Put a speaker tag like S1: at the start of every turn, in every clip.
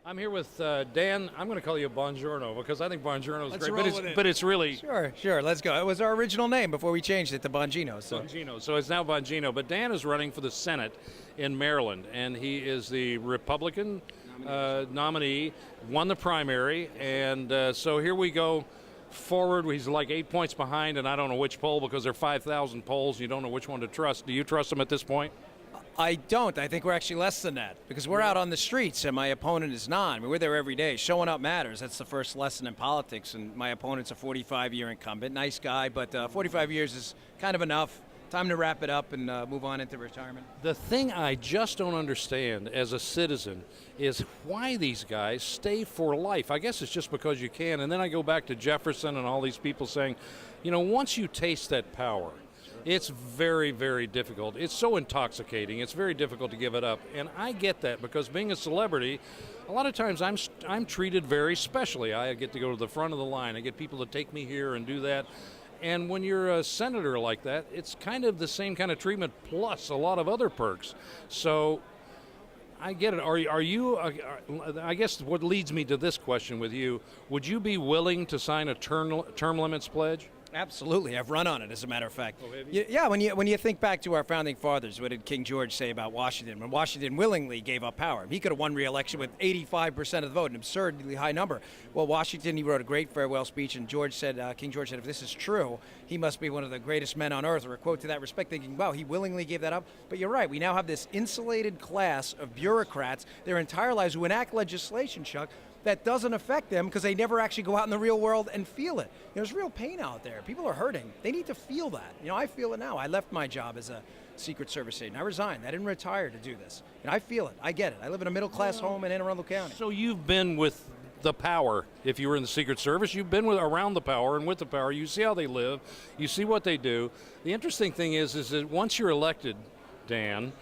S1: I'm here with Dan. I'm going to call you Bongino because I think Bongino is
S2: Let's
S1: great,
S2: roll with it.
S1: but it's really
S2: Sure, let's go. It was our original name before we changed it to Bongino. So.
S1: Bongino. So it's now Bongino. But Dan is running for the Senate in Maryland, and he is the Republican nominee, won the primary, and so here we go forward. He's like 8 points behind, and I don't know which poll because there are 5,000 polls. You don't know which one to trust. Do you trust him at this point?
S2: I don't. I think we're actually less than that because we're out on the streets and my opponent is not. I mean, we're there every day. Showing up matters. That's the first lesson in politics. And my opponent's a 45-year incumbent. Nice guy, but 45 years is kind of enough. Time to wrap it up and move on into retirement.
S1: The thing I just don't understand as a citizen is why these guys stay for life. I guess it's just because you can. And then I go back to Jefferson and all these people saying, you know, once you taste that power, it's very, very difficult. It's so intoxicating. It's very difficult to give it up. And I get that because being a celebrity, a lot of times I'm treated very specially. I get to go to the front of the line. I get people to take me here and do that. And when you're a senator like that, it's kind of the same kind of treatment plus a lot of other perks. So I get it. Are you, I guess what leads me to this question with you, would you be willing to sign a term limits pledge?
S2: Absolutely. I've run on it, as a matter of fact.
S1: Oh, have you?
S2: Yeah, when you think back to our founding fathers, what did King George say about Washington? When Washington willingly gave up power. He could have won re-election with 85% of the vote, an absurdly high number. Well, Washington, he wrote a great farewell speech, and King George said, if this is true, he must be one of the greatest men on earth, or a quote to that respect, thinking, wow, he willingly gave that up. But you're right, we now have this insulated class of bureaucrats their entire lives who enact legislation, Chuck, that doesn't affect them because they never actually go out in the real world and feel it. There's real pain out there. People are hurting. They need to feel that. I feel it now. I left my job as a Secret Service agent. I resigned. I didn't retire to do this. I feel it. I get it. I live in a middle-class home in Anne Arundel County.
S1: So you've been with the power. If you were in the Secret Service, you've been around the power and with the power. You see how they live. You see what they do. The interesting thing is that once you're elected, Dan,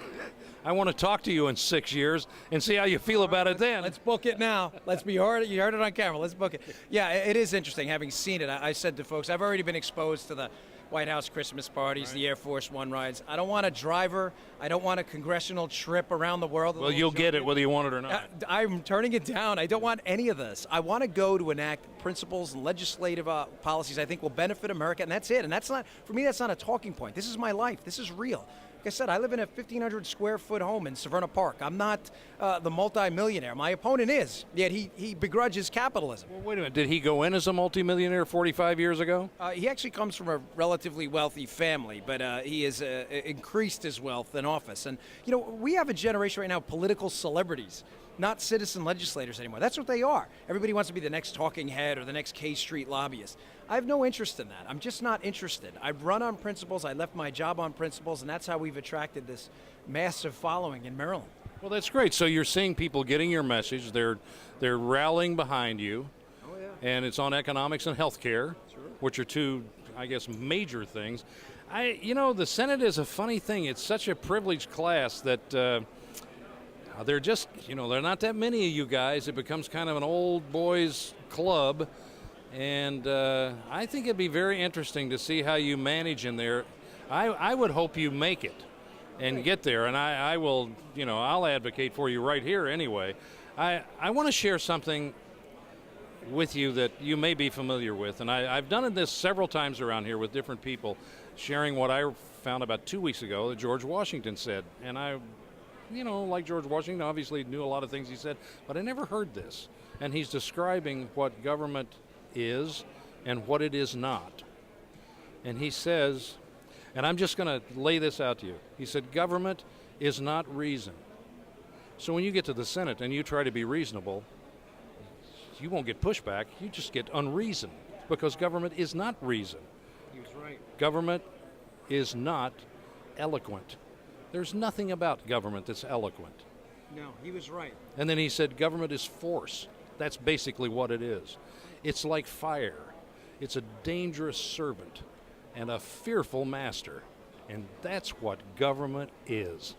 S1: I want to talk to you in 6 years and see how you feel about it then.
S2: Let's book it now. Let's be hard. You heard it on camera. Let's book it. Yeah, it is interesting having seen it. I said to folks, I've already been exposed to the White House Christmas parties, the Air Force One rides. I don't want a driver. I don't want a congressional trip around the world.
S1: Well, you'll get it whether you want it or not.
S2: I'm turning it down. I don't want any of this. I want to go to enact principles and legislative policies I think will benefit America, and that's it. And that's not, for me, that's not a talking point. This is my life. This is real. Like I said, I live in a 1,500 square foot home in Severna Park. I'm not the multimillionaire. My opponent is, yet he begrudges capitalism.
S1: Well, wait a minute. Did he go in as a multimillionaire 45 years ago?
S2: He actually comes from a relatively wealthy family, but he has increased his wealth in office. And, we have a generation right now of political celebrities, not citizen legislators anymore. That's what they are. Everybody wants to be the next talking head or the next K Street lobbyist. I have no interest in that. I'm just not interested. I've run on principles. I left my job on principles, and that's how we've attracted this massive following in Maryland.
S1: Well, that's great. So you're seeing people getting your message. They're rallying behind you.
S2: Oh, yeah.
S1: And it's on economics and healthcare, which are two, I guess, major things. The Senate is a funny thing. It's such a privileged class that they're just, there are not that many of you guys. It becomes kind of an old boys club. And I think it'd be very interesting to see how you manage in there. I would hope you make it and get there. And I will, I'll advocate for you right here anyway. I want to share something with you that you may be familiar with. And I've done this several times around here with different people, sharing what I found about 2 weeks ago that George Washington said. And I, like George Washington, obviously knew a lot of things he said, but I never heard this. And he's describing what government is and what it is not. And he says, and I'm just going to lay this out to you. He said, government is not reason. So when you get to the Senate and you try to be reasonable, you won't get pushback. You just get unreason because government is not reason.
S2: He was right.
S1: Government is not eloquent. There's nothing about government that's eloquent.
S2: No, he was right.
S1: And then he said government is force. That's basically what it is. It's like fire. It's a dangerous servant and a fearful master. And that's what government is.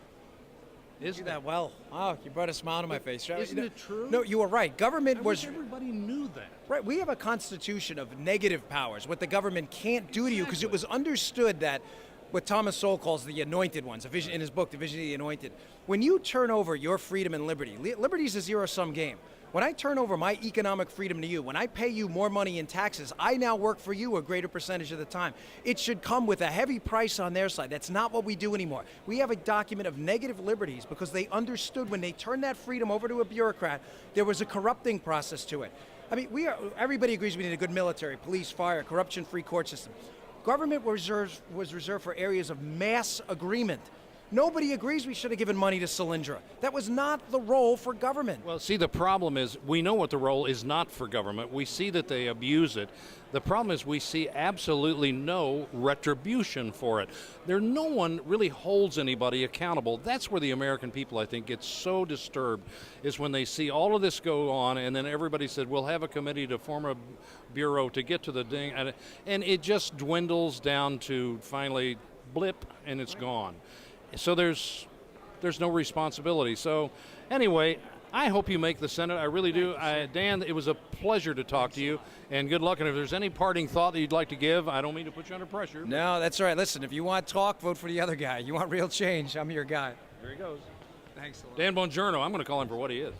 S2: Isn't that well? Oh, you brought a smile to my face.
S1: Isn't it true?
S2: No, you were right. Government
S1: I
S2: was...
S1: wish everybody knew that.
S2: Right, we have a constitution of negative powers, what the government can't do to you, because it was understood that what Thomas Sowell calls the anointed ones, in his book, The Vision of the Anointed, when you turn over your freedom and liberty, liberty is a zero-sum game. When I turn over my economic freedom to you, when I pay you more money in taxes, I now work for you a greater percentage of the time. It should come with a heavy price on their side. That's not what we do anymore. We have a document of negative liberties because they understood when they turned that freedom over to a bureaucrat, there was a corrupting process to it. I mean, everybody agrees we need a good military, police, fire, corruption-free court system. Government was reserved for areas of mass agreement. Nobody agrees we should have given money to Solyndra. That was not the role for government.
S1: Well, see, the problem is we know what the role is not for government. We see that they abuse it. The problem is we see absolutely no retribution for it. No one really holds anybody accountable. That's where the American people, I think, get so disturbed, is when they see all of this go on, and then everybody said, we'll have a committee to form a bureau to get to the ding, and it just dwindles down to finally blip, and it's gone. So there's no responsibility. So anyway, I hope you make the Senate. I really do. Dan, it was a pleasure to talk to you, and good luck. And if there's any parting thought that you'd like to give, I don't mean to put you under pressure.
S2: No, that's all right. Listen, if you want talk, vote for the other guy. You want real change, I'm your guy.
S1: There he goes.
S3: Thanks a lot.
S1: Dan Bongino. I'm going to call him for what he is.